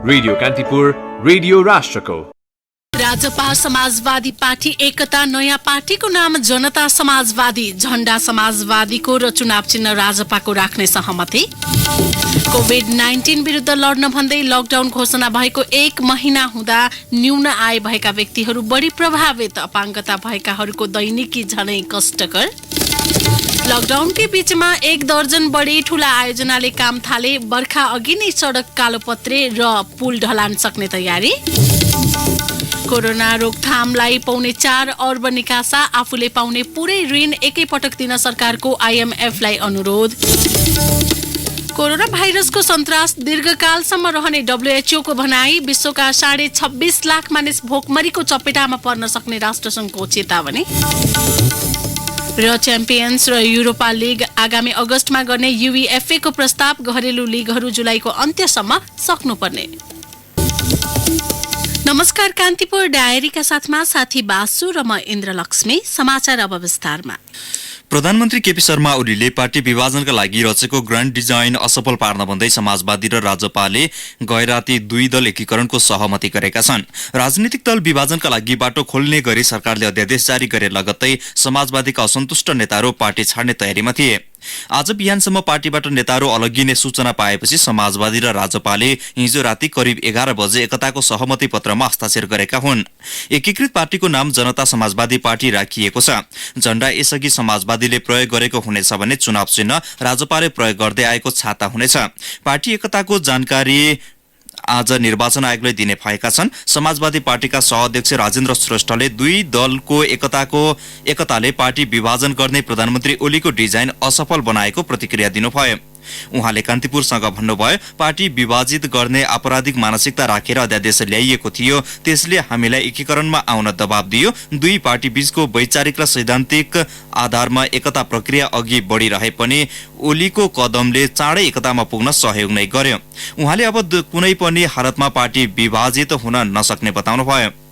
Radio Kantipur, radio राष्ट्रको। राजपा समाजवादी party एकता नयाँ पार्टीको नाम जनता समाजवादी, झण्डा समाजवादीको र चुनाव चिन्ह राजपाको राख्ने सहमति। कोभिड-19 विरुद्ध लड्न भन्दै लकडाउन घोषणा भएको 1 महिना हुँदा न्यून आय भएका व्यक्तिहरू बढी प्रभावित, अपाङ्गता भएकाहरूको दैनिकी झनै कष्टकर। लकडाउनकै बीचमा 1 दर्जन बढी ठूला आयोजनाले काम थाले, बर्खा अघि नै सडक कालोपत्रे र पुल ढलान सक्ने तयारी। कोरोना रोकथामलाई पौने 4 अर्ब निकासा, आफूले पाउने पूरै ऋण एकैपटक दिन सरकारको आइएमएफलाई अनुरोध। कोरोना भाइरसको सन्तास दीर्घकालसम्म रहने डब्ल्युएचओको भनाई, विश्वका 26.5 लाख मानिस भोकमरीको चपेटामा पर्न सक्ने राष्ट्रसङ्घको चेतावनी। र च्याम्पियन्स र युरोपा लिग आगामी अगस्तमा गर्ने युईएफए को प्रस्ताव, घरेलु लिगहरू जुलाईको अन्त्यसम्म सक्नुपर्ने। नमस्कार, कान्तिपुर डायरीका साथमा साथी बासु र म इन्द्रलक्ष्मी। समाचार अब विस्तारमा। प्रधानमन्त्री केपी शर्मा ओलीले पार्टी विभाजनका लागि रचेको ग्रान्ड डिजाइन असफल पार्न भन्दै समाजवादी र राजपाले गैराती 2 दल एकीकरणको सहमति गरेका छन्। राजनीतिक दल विभाजनका लागि बाटो खोल्ने गरी सरकारले अध्यादेश जारी गरे लगत्तै समाजवादीका असन्तुष्ट नेताहरू पार्टी छाड्ने तयारीमा थिए। आज बिहानसम्म पार्टीबाट नेताहरू अलगिने सूचना पाएपछि समाजवादी र राजपाले हिजो राति करिब 11 बजे एकताको सहमति पत्रमा हस्ताक्षर गरेका हुन्। एकीकृत पार्टीको नाम जनता समाजवादी पार्टी राखिएको छ। झण्डा यसअघि समाजवादीले प्रयोग गरेको हुनेछ भने चुनाव चिन्ह राजपाले प्रयोग गर्दै आएको छाता हुनेछ। पार्टी एकताको जानकारी आज निर्वाचन आयोगले दिने भएका छन्। समाजवादी पार्टीका सहअध्यक्ष राजेन्द्र श्रेष्ठले 2 दलको एकताले पार्टी विभाजन गर्ने प्रधानमन्त्री ओलीको डिजाइन असफल बनाएको प्रतिक्रिया दिनुभयो। उहाँले कान्तिपुरसँग भन्नुभयो, पार्टी विभाजित गर्ने आपराधिक मानसिकता राखेर अध्यादेश ल्याइएको थियो, त्यसले हामीलाई एकीकरणमा आउन दबाब दियो। 2 पार्टी बीचको वैचारिक र सैद्धान्तिक आधारमा एकता प्रक्रिया अघि बढिरहे पनि ओलीको कदमले चाँडै एकतामा पुग्न सहयोग नै गर्यो। उहाँले अब कुनै पनि हालतमा पार्टी विभाजित हुन नसक्ने बताउनुभयो।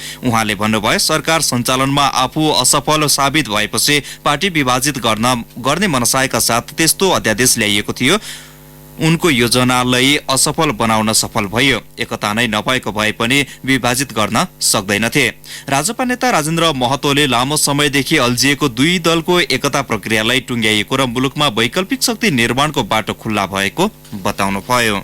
उहाँले भन्नुभयो, सरकार सञ्चालनमा आफू असफल साबित भएपछि पार्टी विभाजित गर्ने मनसायका साथ त्यस्तो अध्यादेश ल्याइएको थियो। उनको योजनालाई असफल बनाउन सफल भयो। एकता नै नभएको भए पनि विभाजित गर्न सक्दैनथे। राजपा नेता राजेन्द्र महतोले लामो समयदेखि अल्झिएको 2 दलको एकता प्रक्रियालाई टुङ्ग्याइएको र मुलुकमा वैकल्पिक शक्ति निर्माणको बाटो खुल्ला भएको बताउनुभयो।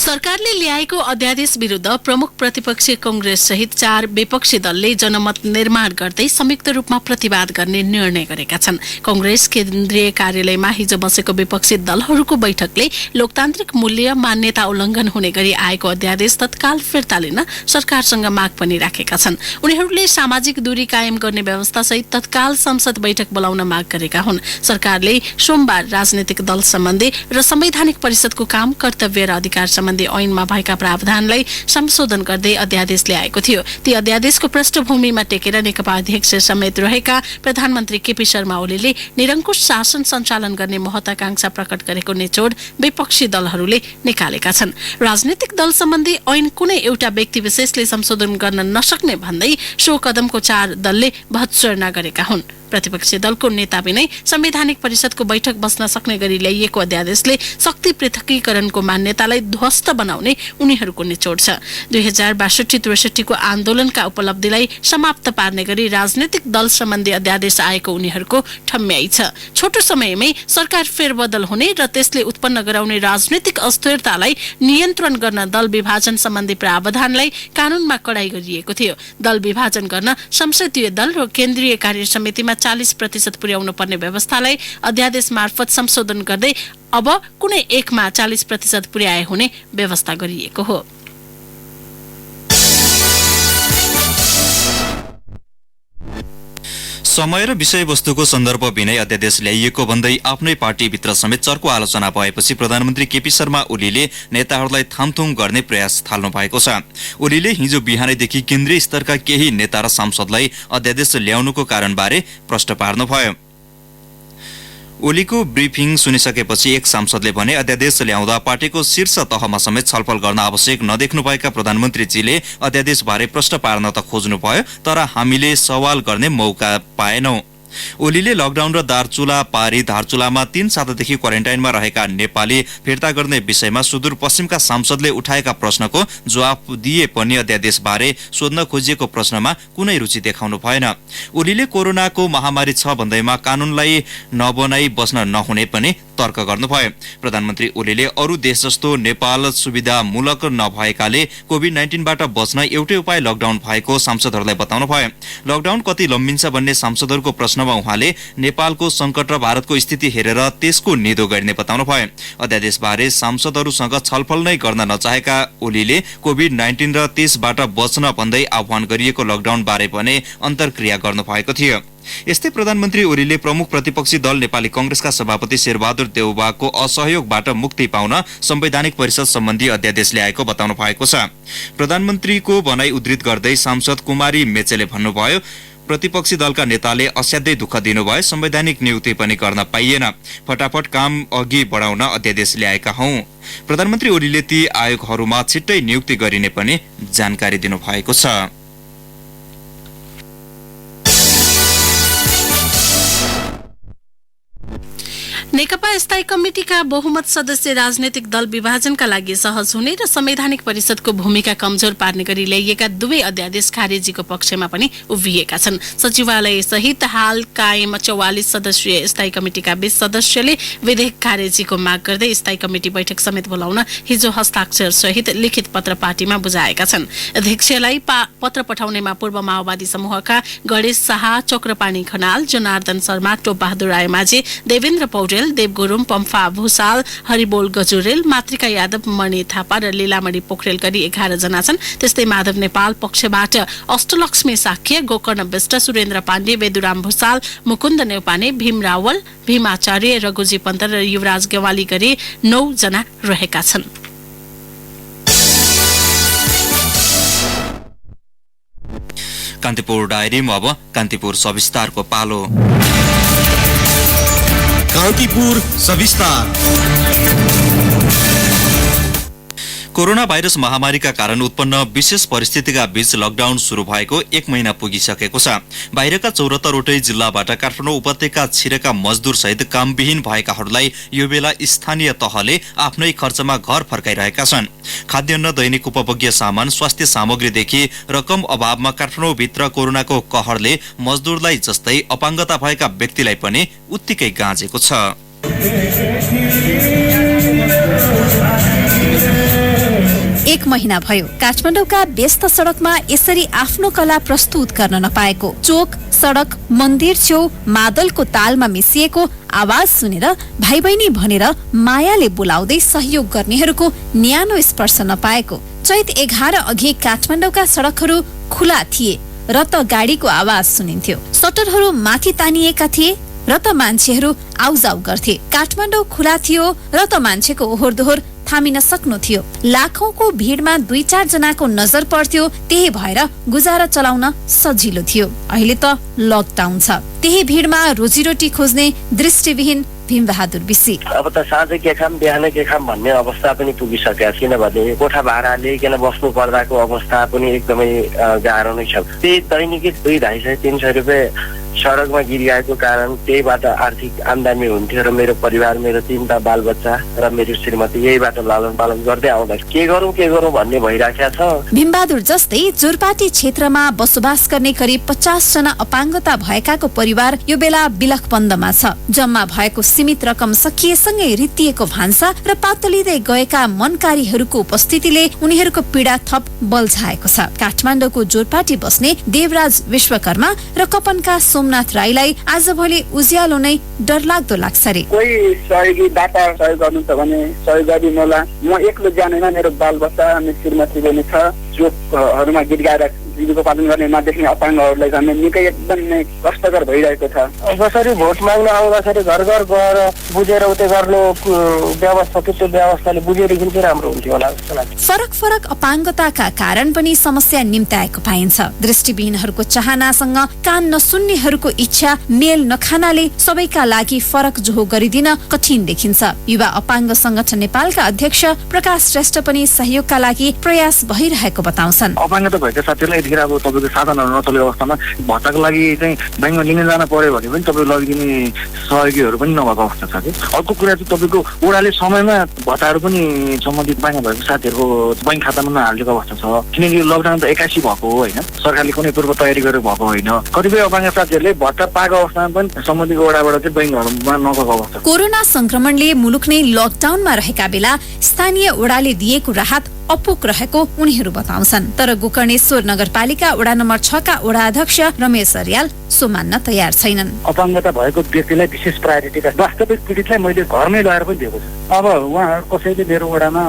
सरकारले ल्याएको अध्यादेश विरुद्ध प्रमुख प्रतिपक्षी कांग्रेस सहित 4 विपक्षी दलले जनमत निर्माण गर्दै संयुक्त रूपमा प्रतिवाद गर्ने निर्णय गरेका छन्। कांग्रेस केन्द्रीय कार्यालयमा हिजो बसेको विपक्षी दलहरूको बैठकले लोकतान्त्रिक मूल्य मान्यता उल्लंघन हुने गरी आएको अध्यादेश तत्काल फिर्ता लिन सरकारसँग माग पनि राखेका छन्। उनीहरूले सामाजिक दूरी कायम गर्ने व्यवस्था सहित तत्काल संसद बैठक बोलाउन माग गरेका हुन्। सरकारले सोमबार राजनीतिक दल सम्बन्धी र संवैधानिक परिषदको काम, कर्तव्य र अधिकार सम्बन्धी ऐनमा भएका प्रावधानलाई संशोधन गर्दै अध्यादेश ल्याएको थियो। ती अध्यादेशको पृष्ठभूमिमा टेकेर नेकपा अध्यक्ष समेत रहेका प्रधानमन्त्री केपी शर्मा ओलीले निरङ्कुश शासन सञ्चालन गर्ने महत्वाकांक्षा प्रकट गरेको निचोड विपक्षी दलहरूले निकालेका छन्। राजनीतिक दल सम्बन्धी ऐन कुनै एउटा व्यक्ति विशेषले संशोधन गर्न नसक्ने भन्दै सो कदमको 4 दलले भत्सर्ना गरेका हुन्। प्रतिपक्षी दलको नेता बिनै संवैधानिक परिषदको बैठक बस्न सक्ने गरी ल्याइएको अध्यादेशले शक्ति पृथकीकरणको मान्यतालाई ध्वस्त बनाउने उनीहरूको निचोड छ। 2062-63 को आन्दोलनका उपलब्धिलाई समाप्त पार्ने गरी राजनीतिक दल सम्बन्धी अध्यादेश आएको उनीहरूको ठम्याइ छ। छोटो समयमै सरकार फेरबदल हुने र त्यसले उत्पन्न गराउने राजनीतिक अस्थिरतालाई नियन्त्रण गर्न दल विभाजन सम्बन्धी प्रावधानलाई कानूनमा कडाई गरिएको थियो। दल विभाजन गर्न संसदीय दल र केन्द्रीय कार्य समितिमा 40% पुर्याउनु पर्ने व्यवस्थालाई अध्यादेश मार्फत संशोधन गर्दै अब कुनै एकमा 40% पुर्याए हुने व्यवस्था गरिएको हो। समय र विषयवस्तुको सन्दर्भ बिनै अध्यादेश ल्याइएको भन्दै आफ्नै पार्टीभित्र समेत चर्को आलोचना भएपछि प्रधानमन्त्री केपी शर्मा ओलीले नेताहरूलाई थामथुम गर्ने प्रयास थाल्नु भएको छ। ओलीले हिजो बिहानैदेखि केन्द्रीय स्तरका केही नेता र सांसदलाई अध्यादेश ल्याउनुको कारणबारे प्रश्न पार्नुभयो। ओलीको ब्रिफिङ सुनिसकेपछि एक सांसदले भने अध्यादेश ल्याउँदा पार्टीको शीर्ष तहमा समेत छलफल गर्न आवश्यक नदेख्नुभएका प्रधानमन्त्रीजीले अध्यादेशबारे प्रश्न पार्न त खोज्नुभयो, तर हामीले सवाल गर्ने मौका पाएनौं। ओलीले लकडाउन र दार्चुला पारी धारचुलामा 3 सातादेखि क्वारेन्टाइनमा रहेका नेपाली फिर्ता गर्ने विषयमा सुदूरपश्चिमका सांसदले उठाएका प्रश्नको जवाफ दिए पनि अध्यादेशबारे सोध्न खोजिएको प्रश्नमा कुनै रुचि देखाउनु भएन। ओलीले कोरोनाको महामारी छ भन्दैमा कानूनलाई नबनाई बस्न नहुने पनि तर्क गर्नुभयो। प्रधानमन्त्री ओलीले अरू देश जस्तो नेपाल सुविधामूलक नभएकाले कोभिड-19बाट बच्न एउटै उपाय लकडाउन भएको सांसदहरूलाई बताउनुभयो। लकडाउन कति लम्बिन्छ भन्ने सांसदहरूको प्रश्नमा उहाँले नेपालको संकट र भारतको स्थिति हेरेर त्यसको निदो गर्ने बताउनुभयो। अध्यादेशबारे सांसदहरूसँग छलफल नै गर्न नचाहेका ओलीले कोभिड-19 र त्यसबाट बच्न भन्दै आह्वान गरिएको लकडाउन बारे पनि अन्तर्क्रिया गर्नुभएको थियो। यस्तै प्रधानमन्त्री ओलीले प्रमुख प्रतिपक्षी दल नेपाली कंग्रेसका सभापति शेरबहादुर देउवाको असहयोगबाट मुक्ति पाउन संवैधानिक परिषद सम्बन्धी अध्यादेश ल्याएको बताउनु भएको छ। प्रधानमन्त्रीको भनाई उद्धृत गर्दै सांसद कुमारी मेचेले भन्नुभयो, प्रतिपक्षी दलका नेताले असाध्यै दुःख दिनुभयो, संवैधानिक नियुक्ति पनि गर्न पाइएन, फटाफट काम अघि बढाउन अध्यादेश ल्याएका हौं। प्रधानमन्त्री ओलीले ती आयोगहरूमा छिट्टै नियुक्ति गरिने पनि जानकारी दिनुभएको छ। नेकपा स्थायी कमिटिका बहुमत सदस्य राजनैतिक दल विभाजनका लागि सहज हुने र संवैधानिक परिषदको भूमिका कमजोर पार्ने गरी ल्याइएका दुवै अध्यादेश खारेजीको पक्षमा पनि उभिएका छन्। सचिवालय सहित हाल कायम 44 सदस्यीय स्थायी कमिटिका 20 सदस्यले विधेयक खारेजीको माग गर्दै स्थायी कमिटी बैठक समेत बोलाउन हिजो हस्ताक्षर सहित लिखित पत्र पार्टीमा बुझाएका छन्। अध्यक्षलाई पत्र पठाउनेमा पूर्व माओवादी समूहका गणेश शाह, चक्रपाणी खनाल, जनार्दन शर्मा, टोपबहादुर रायमाझी, देवेन्द्र पौडेल, देव गुरुङ, पम्फा भूषाल, हरिबोल गजुरेल, मातृका यादव, मणि थापा र लीलामणि पोखरेल गरी 11 जना छन्। त्यस्तै माधव नेपाल पक्षबाट अष्टलक्ष्मी साक्य, गोकर्ण विष्ट, सुरेन्द्र पाण्डे, वेदुराम भूषाल, मुकुन्द नेउपाने, भीम रावल, भीम आचार्य, रघुजी पन्त र युवराज गेवाली गरी 9 जना रहेका छन्। कान्तिपुर डायरीमा अब कान्तिपुर सविस्तारको पालो। कान्तिपुर सविस्तार। कोरोना भाइरस महामारीका कारण उत्पन्न विशेष परिस्थितिका बीच लकडाउन शुरू भएको 1 महिना पुगिसकेको छ। बाहिरका 74वटै जिल्लाबाट काठमाडौँ उपत्यका छिरेका मजदुर सहित कामविहीन भएकाहरूलाई यो बेला स्थानीय तहले आफ्नै खर्चमा घर फर्काइरहेका छन्। खाद्यान्न, दैनिक उपभोग्य सामान, स्वास्थ्य सामग्रीदेखि रकम अभावमा काठमाडौँ भित्र कोरोनाको कहरले मजदुरलाई जस्तै अपाङ्गता भएका व्यक्तिलाई पनि उत्तिकै गाँजेको छ। एक महिना भयो काठमाडौँका व्यस्त सडकमा यसरी आफ्नो कला प्रस्तुत गर्न नपाएको। चोक, सडक, मन्दिर छेउ मादलको तालमा मिसिएको आवाज सुनेर भाइ बहिनी भनेर मायाले बोलाउँदै सहयोग गर्नेहरूको न्यानो स्पर्श नपाएको। चैत 11 अघि काठमाडौँका सडकहरू खुला थिए र त गाडीको आवाज सुनिन्थ्यो। सटरहरू माथि तानिएका थिए र त मान्छेहरू आउजाउ गर्थे। काठमाडौँ खुला थियो र त मान्छेको ओहोर दोहोर थामिन सक्नु थियो। लाखौंको भीड़मा 2-4 जनाको नजर पर्थ्यो, त्यही भएर गुजारा चलाउन सजिलो थियो। अहिले त लकडाउन छ, त्यही भीड़मा रोजीरोटी खोज्ने दृष्टिविहीन भीमबहादुर बिसी। अब त साँझ के खाम बिहान के खाम भन्ने अवस्था पनि पुगिसक्यो। किनभने कोठा भाडा लिइकन बस्नु पर्दाको अवस्था पनि एकदमै गाह्रो नै छ। त्यही दैनिकी 200-250-300 रुपियाँ सडकमा गिरिरहेको कारण त्यहीबाट आर्थिक आमदानी हुन्थ्यो र मेरो परिवार, मेरो 3टा बालबच्चा र मेरो श्रीमती यहीबाट लालन पालन गर्दै आउँदा के गरौँ भन्ने भइराखेको छ। भीमबहादुर जस्तै जोरपाटी क्षेत्रमा बसोबास गर्ने करिब 50 जना अपाङ्गता भएकाको परिवार यो बेला बिलखबन्दमा छ। जम्मा भएको सीमित रकम सकिएसँगै रित्तिएको भान्सा र पातलिँदै गएका मनकारीहरूको उपस्थितिले उनीहरूको पीडा थप बल्झाएको छ। काठमाडौँको जोरपाटी बस्ने देवराज विश्वकर्मा र कपनका सोमनाथ राईलाई आजभोलि उज्यालो नै डरलाग्दो लाग्छ रे। कोही सहयोगी दाता सहयोग गर्नुहुन्छ भने सहयोग गरिदिनु होला। म एक्लो जानेन, मेरो बालबच्चा, मेरो श्रीमती पनि छ। चोकहरूमा गीत गाएर जीविकोपार्जन गर्ने नदेख्ने अपाङ्गहरूलाई झन् निकै एकदम नै कष्टकर भइरहेको छ। जसरी भोट माग्न आउँदाखेरि घर घर गएर बुझेर उतै गर्नु व्यवस्था, त्यो व्यवस्थाले बुझेदेखि चाहिँ राम्रो हुन्थ्यो होला जस्तो लाग्छ। फरक फरक अपाङ्गताका कारण पनि समस्या निम्त्याएको पाइन्छ। दृष्टिविहीनहरूको चाहनासँग कान नसुन्नेहरूको इच्छा मेल नखानाले सबैका लागि फरक जोहो गरिदिन कठिन देखिन्छ। युवा अपाङ्ग संगठन नेपालका अध्यक्ष प्रकाश श्रेष्ठ पनि सहयोगका लागि प्रयास भइरहेको बताउँछन्। अपाङ्गता भएका साथीहरूलाई यतिखेर अब तपाईँको साधनहरू नचलेको अवस्थामा भत्ताको लागि चाहिँ ब्याङ्कमा लिन जान पर्यो भने पनि तपाईँको लगिदिने सहयोगीहरू पनि नभएको अवस्था छ कि। अर्को कुरा चाहिँ तपाईँको ओडाले समयमा भत्ताहरू पनि सम्बन्धित ब्याङ्कमा भएको साथीहरूको ब्याङ्क खातामा नहालिदिएको अवस्था छ, किनकि लकडाउन त 81 भएको हो होइन, सरकारले कुनै पूर्व तयारी गरेर भएको होइन। कतिपय अपाङ्ग साथीहरूले भत्ता पाएको अवस्थामा पनि सम्बन्धित ओडाबाट चाहिँ ब्याङ्कहरूमा नगएको अवस्था। कोरोना संक्रमणले मुलुक नै लकडाउनमा रहेका बेला स्थानीय ओडाले दिएको राहत अपुग रहेको उनीहरू बताउँछन्। तर गोकर्णेश्वर नगरपालिका वडा नम्बर 6 का वडा अध्यक्ष रमेश अर्याल सो मान्न तयार छैनन्। अपाङ्गता भएको व्यक्तिलाई विशेष प्रायोरिटीका वास्तविक पीडितलाई मैले घरमै लगाएर पनि दिएको छु। अब उहाँहरू कसैले मेरो वडामा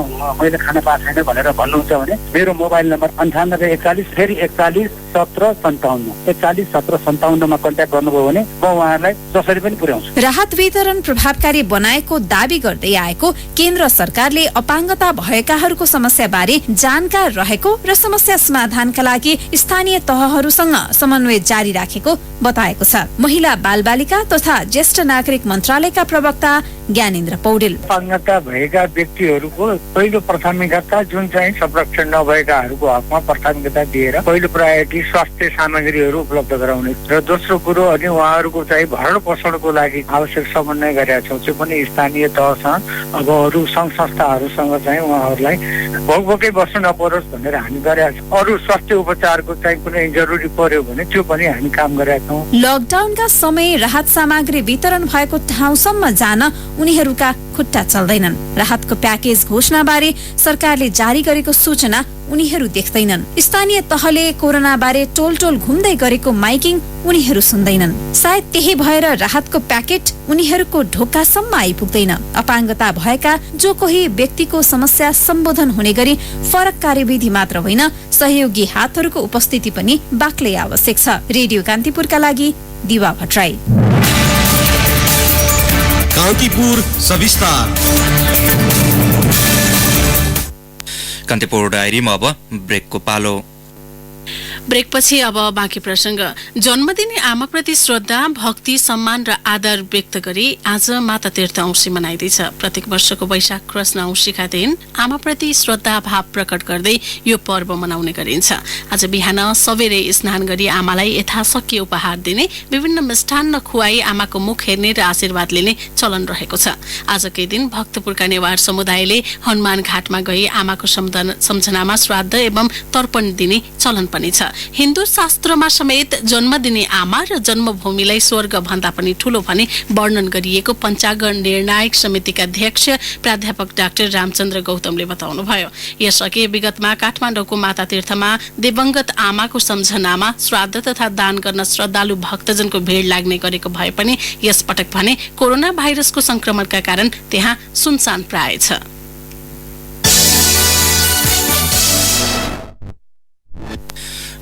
मैले खाना पाएको छैन भनेर भन्नुहुन्छ भने मेरो मोबाइल नम्बर 9841 फेरि 41 17 57 41 17 57 मा कन्ट्याक्ट गर्नुभयो भने म उहाँहरूलाई जसरी पनि पुर्याउँछु। राहत वितरण प्रभावकारी बनाएको दावी गर्दै आएको केन्द्र सरकारले अपाङ्गता भएकाहरूको समस्या बारे जानकार रहेको र समस्या समाधानका लागि स्थानीय तहहरूसँग समन्वय जारी राखेको बताएको छ। महिला बालबालिका तथा ज्येष्ठ नागरिक मन्त्रालयका प्रवक्ता ज्ञानेन्द्र पौडेल अपाङ्गता भएका व्यक्तिहरूको पहिलो प्राथमिकता जुन चाहिँ संरक्षण नभएकाहरूको हकमा प्राथमिकता दिएर पहिलो प्रायोरिटी स्वास्थ्य सामग्रीहरू उपलब्ध गराउने र दोस्रो कुरो अनि उहाँहरूको चाहिँ भरण पोषणको लागि आवश्यक समन्वय गरेका छौँ। त्यो पनि स्थानीय तहसँग अब अरू सङ्घ संस्थाहरूसँग चाहिँ उहाँहरूलाई भोकै बस्नु नपरोस् भनेर हामी गरेका छौँ। अरू स्वास्थ्य उपचारको चाहिँ कुनै जरुरी पर्यो भने त्यो पनि हामी काम गरेका छौँ। लकडाउनका समय राहत सामग्री वितरण भएको ठाउँसम्म जान उनीहरूका खुट्टा चल्दैनन्। राहतको प्याकेज घोषणा बारे सरकारले जारी गरेको सूचना उनीहरू देख्दैनन्। स्थानीय तहले कोरोना बारे टोल टोल घुम्दै गरेको माइकिङ उनीहरू सुन्दैनन्। सायद त्यही भएर राहतको प्याकेट उनीहरूको ढोकासम्म आइपुग्दैन। अपाङ्गता भएका जो कोही व्यक्तिको समस्या सम्बोधन हुने गरी फरक कार्यविधि मात्र होइन, सहयोगी हातहरूको उपस्थिति पनि बाक्लै आवश्यक छ। रेडियो कान्तिपुरका लागि दिवा भट्टराई। कान्तिपुर सविस्तार। कान्तिपुर डायरीमा अब ब्रेकको पालो। ब्रेकपछि अब बाँकी प्रसंग। जन्मदिने आमाप्रति श्रद्धा, भक्ति, सम्मान र आदर व्यक्त गरी आज माता तीर्थ औँसी मनाइँदैछ। प्रत्येक वर्षको वैशाख कृष्ण औँसीका दिन आमाप्रति श्रद्धा भाव प्रकट गर्दै यो पर्व मनाउने गरिन्छ। आज बिहान सबेरै स्नान गरी आमालाई यथाशक्य उपहार दिने, विभिन्न मिष्ठान्न खुवाई आमाको मुख हेर्ने र आशीर्वाद लिने चलन रहेको छ। आजकै दिन भक्तपुरका नेवार समुदायले हनुमान घाटमा गई आमाको सम्झनामा श्राद्ध एवं तर्पण दिने चलन पनि छ। हिन्दू शास्त्रमा समेत जन्म दिने आमा र जन्मभूमिलाई स्वर्ग भन्दा पनि ठूलो भनी वर्णन गरिएको पञ्चाङ्ग निर्णायक समितिका अध्यक्ष प्राध्यापक डाक्टर रामचन्द्र गौतमले बताउनुभयो। यसअघि विगतमा काठमाडौँको माता तीर्थमा दिवंगत आमाको सम्झनामा श्राद्ध तथा दान गर्न श्रद्धालु भक्तजनको भीड़ लाग्ने गरेको भए पनि यस पटक भने कोरोना भाइरसको संक्रमणका कारण त्यहाँ सुनसान प्राय छ।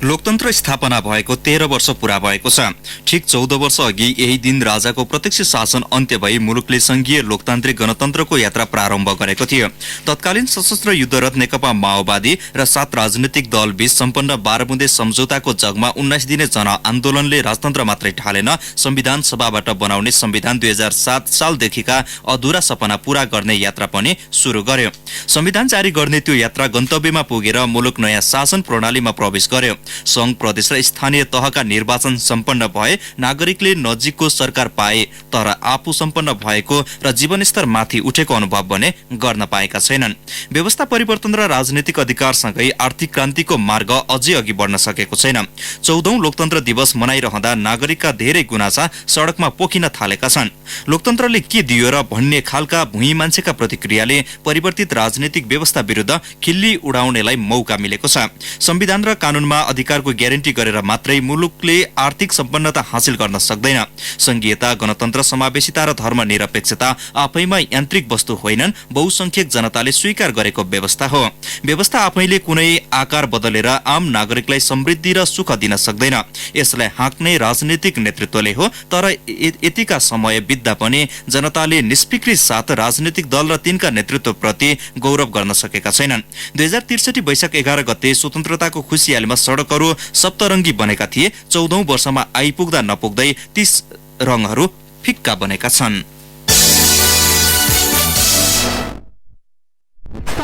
लोकतन्त्र स्थापना भएको 13 वर्ष पूरा भएको छ। ठिक 14 वर्ष अघि यही दिन राजाको प्रत्यक्ष शासन अन्त्य भई मुलुकले संघीय लोकतान्त्रिक गणतन्त्रको यात्रा प्रारम्भ गरेको थियो। तत्कालीन सशस्त्र युद्धरत नेकपा माओवादी र 7 राजनीतिक दल बीच सम्पन्न 12 बुँदे सम्झौताको जगमा 19 दिने जनआन्दोलनले राजतन्त्र मात्रै ठालेन, संविधान सभाबाट बनाउने संविधान 2007 सालदेखिका अधुरा सपना पूरा गर्ने यात्रा पनि सुरु गर्यो। संविधान जारी गर्ने त्यो यात्रा गन्तव्यमा पुगेर मुलुक नयाँ शासन प्रणालीमा प्रवेश गर्यो। संघ प्रदेश र स्थानीय तहका निर्वाचन सम्पन्न भए, नागरिकले नजिकको सरकार पाए, तर आफू सम्पन्न भएको र जीवनस्तर माथि उठेको अनुभव भने गर्न पाएका छैनन्। व्यवस्था परिवर्तन र राजनीतिक अधिकारसँगै आर्थिक क्रान्तिको मार्ग अझै अघि बढ्न सकेको छैन। 14औं लोकतन्त्र दिवस मनाइरहँदा नागरिकका धेरै गुनासा सडकमा पोखिन थालेका छन्। लोकतन्त्रले के दियो र भन्ने खालका भुइँ मान्छेका प्रतिक्रियाले परिवर्तित राजनीतिक व्यवस्था विरुद्ध खिल्ली उडाउनेलाई मौका मिलेको छ। संविधान र कानूनमा अधिकारको ग्यारेन्टी गरेर मात्रै मुलुकले आर्थिक सम्पन्नता हासिल गर्न सक्दैन। संघीयता, गणतन्त्र, समावेशिता र धर्मनिरपेक्षता आफैमा यान्त्रिक वस्तु होइनन्, बहुसंख्यक जनताले स्वीकार गरेको व्यवस्था हो। व्यवस्था आफैले कुनै आकार बदलेर आम नागरिकलाई समृद्धि र सुख दिन सक्दैन। यसलाई हाँक्ने राजनीतिक नेतृत्वले हो। तर यतिका समय बित्दा पनि जनताले निष्फिक्री साथ राजनीतिक दल र तिनका नेतृत्वप्रति गौरव गर्न सकेका छैनन्। 2063 वैशाख 11 गते स्वतन्त्रताको खुसियालीमा सडकहरू सप्तरङ्गी बनेका थिए। 14औं वर्षमा आइपुग्दा नपुग्दै 30 रङहरू फिक्का बनेका छन्।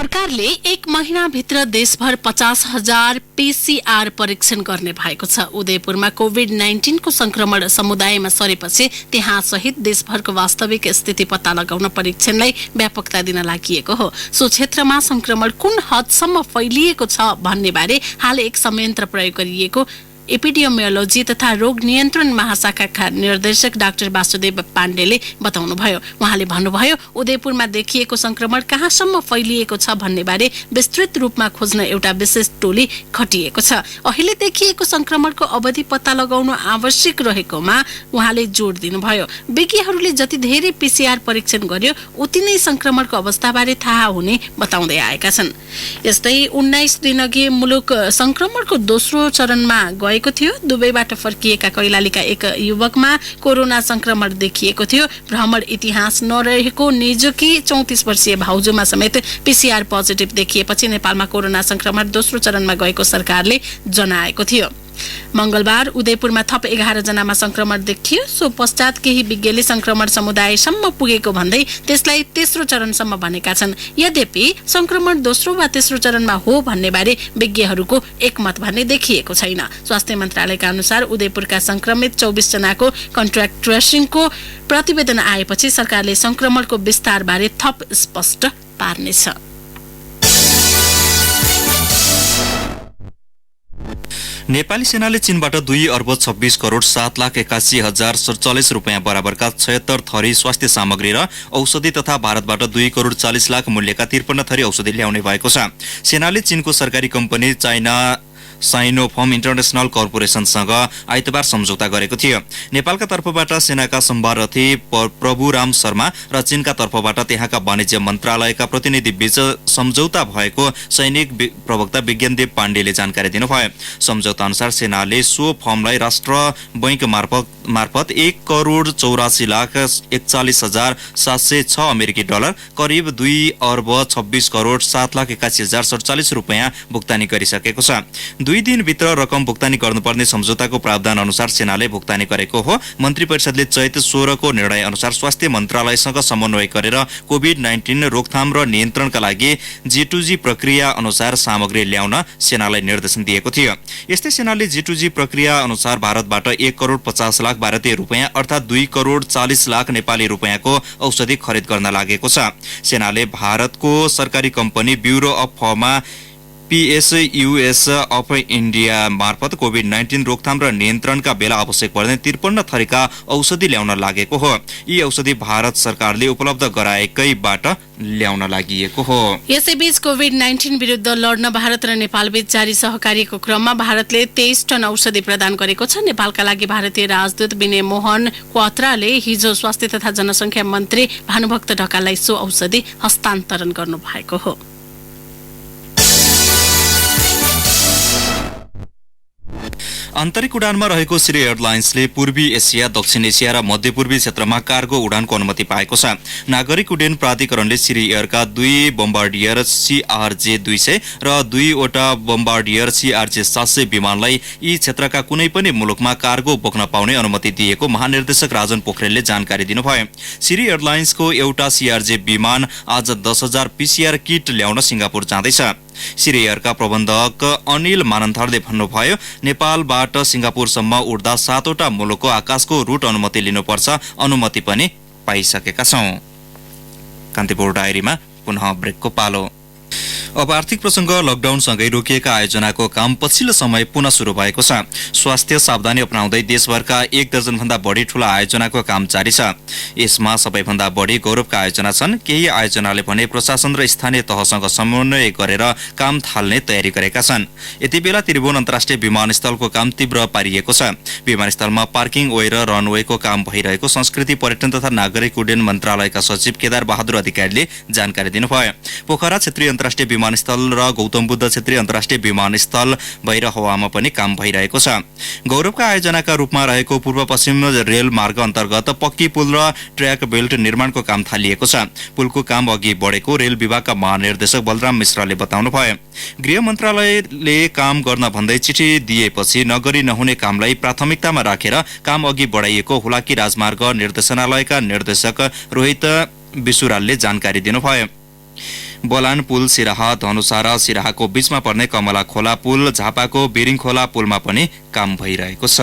सरकारले 1 महिनाभित्र देशभर 50,000 पीसीआर परीक्षण गर्ने भएको छ। उदयपुरमा कोभिड-19 को संक्रमण समुदायमा सरेपछि त्यहाँ सहित देशभरको वास्तविक स्थिति पत्ता लगाउन परीक्षणलाई व्यापकता दिन लागि हो। सो क्षेत्रमा संक्रमण कुन हदसम्म फैलिएको छ भन्ने बारे हाल एक संयन्त्र प्रयोग गरिएको एपिडेमियोलोजी तथा रोग नियन्त्रण महाशाखाका निर्देशक डाक्टर वासुदेव पाण्डेले बताउनुभयो। उहाँले भन्नुभयो, उदयपुरमा देखिएको संक्रमण कहाँसम्म फैलिएको छ भन्ने बारे विस्तृत रूपमा खोज्न एउटा विशेष टोली खटिएको छ। अहिले देखिएको संक्रमणको अवधि पत्ता लगाउनु आवश्यक रहेकोमा उहाँले जोड दिनुभयो। विज्ञहरूले जति धेरै पीसीआर परीक्षण गर्यो उति नै संक्रमणको अवस्थाबारे थाहा हुने बताउँदै आएका छन्। यस्तै 19 दिनअघि मुलुक संक्रमणको दोस्रो चरणमा गएको थियो। दुबईबाट फर्किएका कैलालीका एक युवकमा कोरोना संक्रमण देखिएको थियो। भ्रमण इतिहास नरहेको निजुकी 34 वर्षीय भाउजूमा समेत पीसीआर पोजिटिभ देखिएपछि नेपालमा कोरोना संक्रमण दोस्रो चरणमा गएको सरकारले जनाएको थियो। मंगलबार उदयपुरमा थप 11 जनामा संक्रमण देखियो। सो पश्चात केही विज्ञले संक्रमण समुदायसम्म पुगेको भन्दै त्यसलाई तेस्रो चरणसम्म भनेका छन्। यद्यपि संक्रमण दोस्रो वा तेस्रो चरणमा हो भन्ने बारे विज्ञहरूको एकमत भन्ने देखिएको छैन। स्वास्थ्य मन्त्रालयका अनुसार उदयपुरका संक्रमित 24 जनाको कन्ट्र्याक्ट ट्रेसिङको प्रतिवेदन आएपछि सरकारले संक्रमणको विस्तार बारे थप स्पष्ट पार्नेछ। नेपाली सेनाले चीनबाट 2 अर्ब 26 करोड 7,81,047 रुपियाँ बराबरका 76 थरी स्वास्थ्य सामग्री र औषधि तथा भारतबाट 2 करोड 40 लाख मूल्यका 53 थरी औषधि ल्याउने भएको छ। सेनाले चीनको सरकारी कम्पनी चाइना साइनोफर्म इन्टरनेशनल कर्पोरेसनसँग आइतबार सम्झौता गरेको थियो। नेपालका तर्फबाट सेनाका सम्भारथी प्रभुराम शर्मा र चीनका तर्फबाट त्यहाँका वाणिज्य मन्त्रालयका प्रतिनिधि बीच सम्झौता भएको सैनिक प्रवक्ता विज्ञानदेव पाण्डेले जानकारी दिनुभयो। सम्झौता अनुसार सेनाले सो फर्मलाई राष्ट्र बैंक मार्फत 1 करोड 84 लाख 41,706 अमेरिकी डलर करिब 2 अर्ब 26 करोड 7,81,047 रुपियाँ भुक्तानी गरिसकेको छ। 2 दिनभित्र रकम भुक्तानी गर्नुपर्ने सम्झौताको प्रावधान अनुसार सेनाले भुक्तानी गरेको हो। मन्त्री परिषदले चैत 16 को निर्णय अनुसार स्वास्थ्य मन्त्रालयसँग समन्वय गरेर कोभिड-19 रोकथाम र नियन्त्रणका लागि G2G प्रक्रिया अनुसार सामग्री ल्याउन सेनालाई निर्देशन दिएको थियो। यस्तै सेनाले G2G प्रक्रिया अनुसार भारतबाट 1 करोड 50 लाख भारतीय रुपियाँ अर्थात् 2 करोड 40 लाख नेपाली रुपियाँको औषधि खरिद गर्न लागेको छ। सेनाले भारतको सरकारी company bureau of pharma PSUS of India मार्फत कोभिड-19 रोकथाम र नियन्त्रणका बेला आवश्यक पर्ने 53 थरीका औषधि ल्याउन लागेको हो। यी औषधि भारत सरकारले उपलब्ध गराएकैबाट ल्याउन लागिएको हो। यसैबीच कोभिड-19 विरुद्ध लड्न भारत र नेपाल बीच जारी सहकार्यको क्रममा भारतले 23 टन औषधि प्रदान गरेको छ। नेपालका लागि भारतीय राजदूत विनय मोहन क्वात्राले हिजो स्वास्थ्य तथा जनसंख्या मन्त्री भानुभक्त ढकाललाई सो औषधि हस्तान्तरण गर्नु भएको हो। आन्तरिक उडानमा रहेको श्री एयरलाइन्सले पूर्वी एसिया, दक्षिण एसिया र मध्यपूर्वी क्षेत्रमा कार्गो उडानको अनुमति पाएको छ। नागरिक उड्डयन प्राधिकरणले श्री एयरका 2 बम्बार्डियर CRJ 200 र 2 वटा बम्बार्डियर CRJ 700 विमानलाई यी क्षेत्रका कुनै पनि मुलुकमा कार्गो बोक्न पाउने अनुमति दिएको महानिर्देशक राजन पोखरेलले जानकारी दिनुभयो। श्री एयरलाइन्सको एउटा CRJ विमान आज 10,000 PCR किट ल्याउन सिंगापुर जाँदैछ। श्री एयरका प्रबन्धक अनिल मानन्थरले भन्नुभयो, नेपालबाट सिंगापुरसम्म उड्दा 7 वटा मुलुकको आकाशको रूट अनुमति लिनुपर्छ। अनुमति पनि पाइसकेका छौं। कान्तिपुर डायरीमा पुनः ब्रेकको पालो। अब आर्थिक प्रसंग। लकडाउनसँगै रोकिएका आयोजनाको काम पछिल्लो समय पुनः शुरू भएको छ। स्वास्थ्य सावधानी अपनाउँदै देशभरका 1 दर्जनभन्दा बढी ठूला आयोजनाको काम जारी छ। यसमा सबैभन्दा बढी गौरवका आयोजना छन्। केही आयोजनाले भने प्रशासन र स्थानीय तहसँग समन्वय गरेर काम थाल्ने तयारी गरेका छन्। यति बेला त्रिभुवन अन्तर्राष्ट्रिय विमानस्थलको काम तीव्र पारिएको छ। विमानस्थलमा पार्किङ वे र रनवेको काम भइरहेको संस्कृति पर्यटन तथा नागरिक उड्डयन मन्त्रालयका सचिव केदार बहादुर अधिकारीले जानकारी दिनुभयो। पोखरा क्षेत्रीय अन्तर्राष्ट्रिय विमानस्थल र गौतम बुद्ध क्षेत्रीय अन्तर्राष्ट्रिय विमानस्थल भैरहवामा पनि काम भइरहेको छ। गौरवका आयोजनाका रूपमा रहेको पूर्व पश्चिम रेल मार्ग अन्तर्गत पक्की पुल र ट्र्याक बेल्ट निर्माणको काम थालिएको छ। पुलको काम अघि बढेको रेल विभागका महानिर्देशक बलराम मिश्रले बताउनुभयो। गृह मन्त्रालयले काम गर्न भन्दै चिठी दिएपछि नगरी नहुने कामलाई प्राथमिकतामा राखेर काम अघि बढाइएको हुलाकी राजमार्ग निर्देशनालयका निर्देशक रोहित विसुरालले जानकारी दिनुभयो। बोलान पुल सिराहा धनुषा र सिराहाको बीचमा पर्ने कमला खोला पुल झापाको बिरिङ खोला पुलमा पनि काम भइरहेको छ।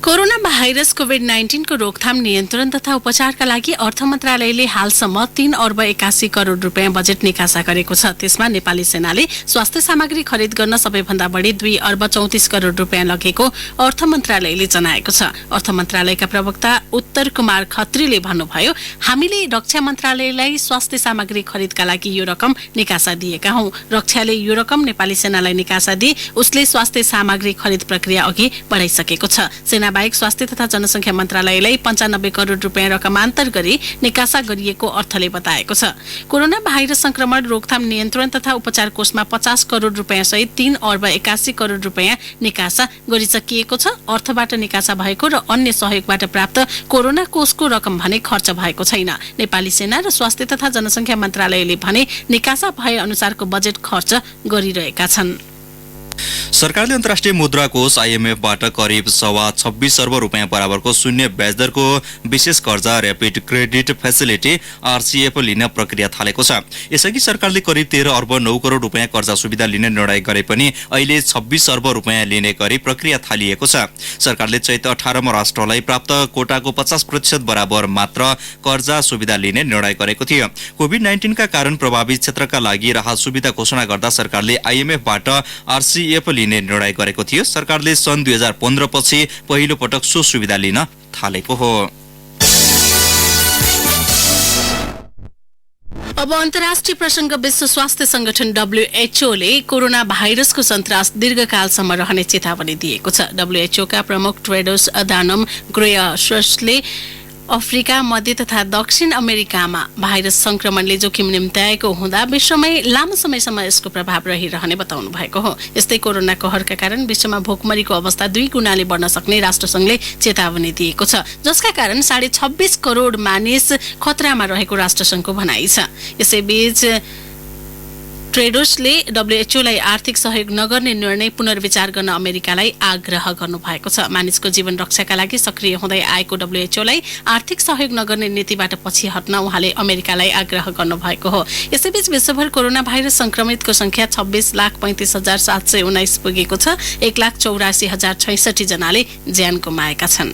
कोरोना भाइरस कोभिड-19 को रोकथाम नियन्त्रण तथा उपचारका लागि अर्थ मन्त्रालयले हालसम्म 3 अर्ब 81 करोड रुपियाँ बजेट निकासा गरेको छ। त्यसमा नेपाली सेनाले स्वास्थ्य सामग्री खरिद गर्न सबैभन्दा बढी 2 अर्ब 34 करोड रुपियाँ लगेको अर्थ मन्त्रालयले जनाएको छ। अर्थ मन्त्रालयका प्रवक्ता उत्तर कुमार खत्रीले भन्नुभयो, हामीले रक्षा मन्त्रालयलाई स्वास्थ्य सामग्री खरिदका लागि यो रकम निकासा दिएका हौं। रक्षाले यो रकम नेपाली सेनालाई निकासा दिए उसले स्वास्थ्य सामग्री खरिद प्रक्रिया अघि बढाइसकेको छ। सेना बाहेक स्वास्थ्य तथा जनसंख्या मन्त्रालयलाई 95 करोड रुपियाँ रकमान्तर गरी निकासा गरिएको अर्थले बताएको छ। कोरोना भाइरस संक्रमण रोकथाम नियन्त्रण तथा उपचार कोषमा 50 करोड रुपियाँ सहित 3 अर्ब 81 करोड रुपियाँ निकासा गरिसकिएको छ। अर्थबाट निकासा भएको र अन्य सहयोगबाट प्राप्त कोरोना कोषको रकम भने खर्च भएको छैन। नेपाली सेना र स्वास्थ्य तथा जनसंख्या मन्त्रालयले भने निकासा भए अनुसारको बजेट खर्च गरिरहेका छन्। सरकारले अन्तर्राष्ट्रिय मुद्रा कोष आइएमएफबाट करिब 26 अर्ब रुपियाँ बराबरको शून्य ब्याजदरको विशेष कर्जा र्यापिड क्रेडिट फेसिलिटी आरसीएफ लिन प्रक्रिया थालेको छ। यसअघि सरकारले करिब 13 अर्ब 9 करोड रुपियाँ कर्जा सुविधा लिने निर्णय गरे पनि अहिले 26 अर्ब रुपियाँ लिने गरी प्रक्रिया थालिएको छ। सरकारले चैत 18 मा राष्ट्रलाई प्राप्त कोटाको 50% बराबर मात्र कर्जा सुविधा लिने निर्णय गरेको थियो। कोभिड-19 का कारण प्रभावित क्षेत्रका लागि राहत सुविधा घोषणा गर्दा सरकारले आइएमएफबाट आरसीएफ लिने निर्णय गरेको थियो। सरकारले सन् 2015 पछि पहिलो पटक सो सुविधा लिन थालेको हो। अब अन्तर्राष्ट्रिय प्रसंग विश्व स्वास्थ्य संगठन WHO ले कोरोना भाइरसको सन्तास दीर्घकालसम्म रहने चेतावनी दिएको छ। WHO का प्रमुख टेड्रोस अधानोम घेब्रेयेससले अफ्रिका, मध्य तथा दक्षिण अमेरिकामा भाइरस संक्रमणले जोखिम निम्त्याएको हुँदा विश्वमै लामो समयसम्म यसको प्रभाव रहिरहने बताउनु भएको हो। यस्तै कोरोना कहरका कारण विश्वमा भोकमरीको अवस्था 2 गुणाले बढ्न सक्ने राष्ट्रसंघले चेतावनी दिएको छ, जसका कारण 26.5 करोड मानिस खतरामा रहेको राष्ट्रसंघको भनाइ छ। यसैबीच टेड्रोसले WHO लाई आर्थिक सहयोग नगर्ने निर्णय पुनर्विचार गर्न अमेरिकालाई आग्रह गर्नुभएको छ। मानिसको जीवन रक्षाका लागि सक्रिय हुँदै आएको WHO लाई आर्थिक सहयोग नगर्ने नीतिबाट पछि हट्न उहाँले अमेरिकालाई आग्रह गर्नुभएको हो। यसैबीच विश्वभर कोरोना भाइरस संक्रमितको संख्या 26,35,719 पुगेको छ। 1,84,066 जनाले ज्यान गुमाएका छन्।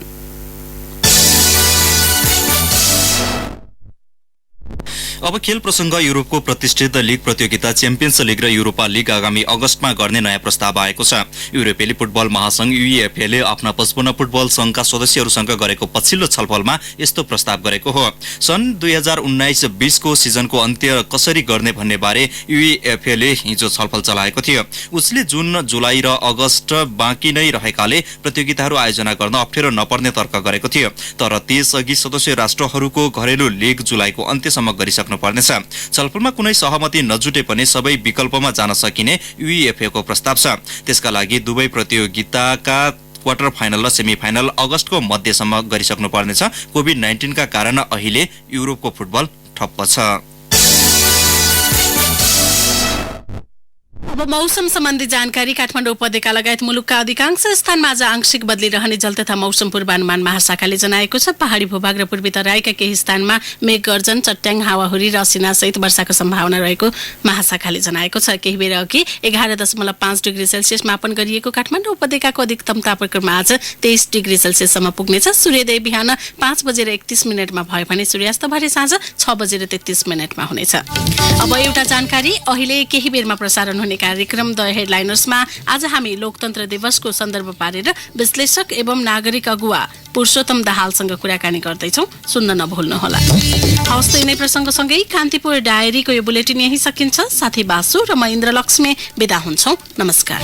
अब खेल प्रसंग युरोपको प्रतिष्ठित लीग प्रतियोगिता च्याम्पियन्स लीग र युरोपा लीग आगामी अगस्तमा गर्ने नयाँ प्रस्ताव आएको छ। युरोपेली फुटबल महासंघ UEFA ले आफ्ना 55 फुटबल संघका सदस्यहरूसँग गरेको पछिल्लो छलफलमा यस्तो प्रस्ताव गरेको हो। सन् 2019-20 को सिजनको अन्त्य कसरी गर्ने भन्ने बारे UEFA ले हिजो छलफल चलाएको थियो। उसले जुन, जुलाई र अगस्त बाँकी नै रहेकाले प्रतियोगिताहरू आयोजना गर्न अप्ठ्यारो नपर्ने तर्क गरेको थियो। तर त्यसअघि सदस्य राष्ट्रहरूको घरेलु लीग जुलाईको अन्त्यसम्म गरिसक्नु पर्नेछ। छलफलमा कुनै सहमति नजुटे पनि सबै विकल्पमा जान सकिने UEFA को प्रस्ताव छ। त्यसका लागि दुवै प्रतियोगिताका क्वार्टर फाइनल र सेमी फाइनल अगस्तको मध्यसम्म गरिसक्नु पर्नेछ। कोभिड-19 का कारण अहिले युरोपको फुटबल ठप्प छ। अब मौसम सम्बन्धी जानकारी। काठमाडौँ उपत्यका लगायत मुलुकका अधिकांश स्थानमा आज आंशिक बदली रहने जल तथा मौसम पूर्वानुमान महाशाखाले जनाएको छ। पहाडी भूभाग र पूर्वी तराईका केही स्थानमा मेघ गर्जन, चट्याङ, हावाहुरी र असिनासहित वर्षाको सम्भावना रहेको महाशाखाले जनाएको छ। केही बेर अघि 11.5 डिग्री सेल्सियस मापन गरिएको काठमाडौँ उपत्यकाको अधिकतम तापक्रम आज 23 डिग्री सेल्सियससम्म पुग्नेछ। सूर्योदय बिहान 5:31 भयो भने सूर्यास्त भरे साँझ 6:33 हुनेछ। अब एउटा जानकारी। अहिले केही बेरमा प्रसारण हुने कार्यक्रम द हेडलाइनर्समा आज हामी लोकतन्त्र दिवसको सन्दर्भ पारेर विश्लेषक एवं नागरिक अगुवा पुरुषोत्तम दाहालसँग कुराकानी गर्दैछौँ। सुन्न नभुल्नुहोला। हवस्, यिनै प्रसङ्गसँगै कान्तिपुर डायरीको यो बुलेटिन यही सकिन्छ। साथी बासु र म इन्द्रलक्ष्मी बिदा हुन्छौँ। नमस्कार।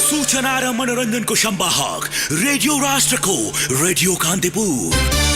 सूचना र मनोरञ्जनको सम्वाहक रेडियो राष्ट्रको रेडियो कान्तिपुर।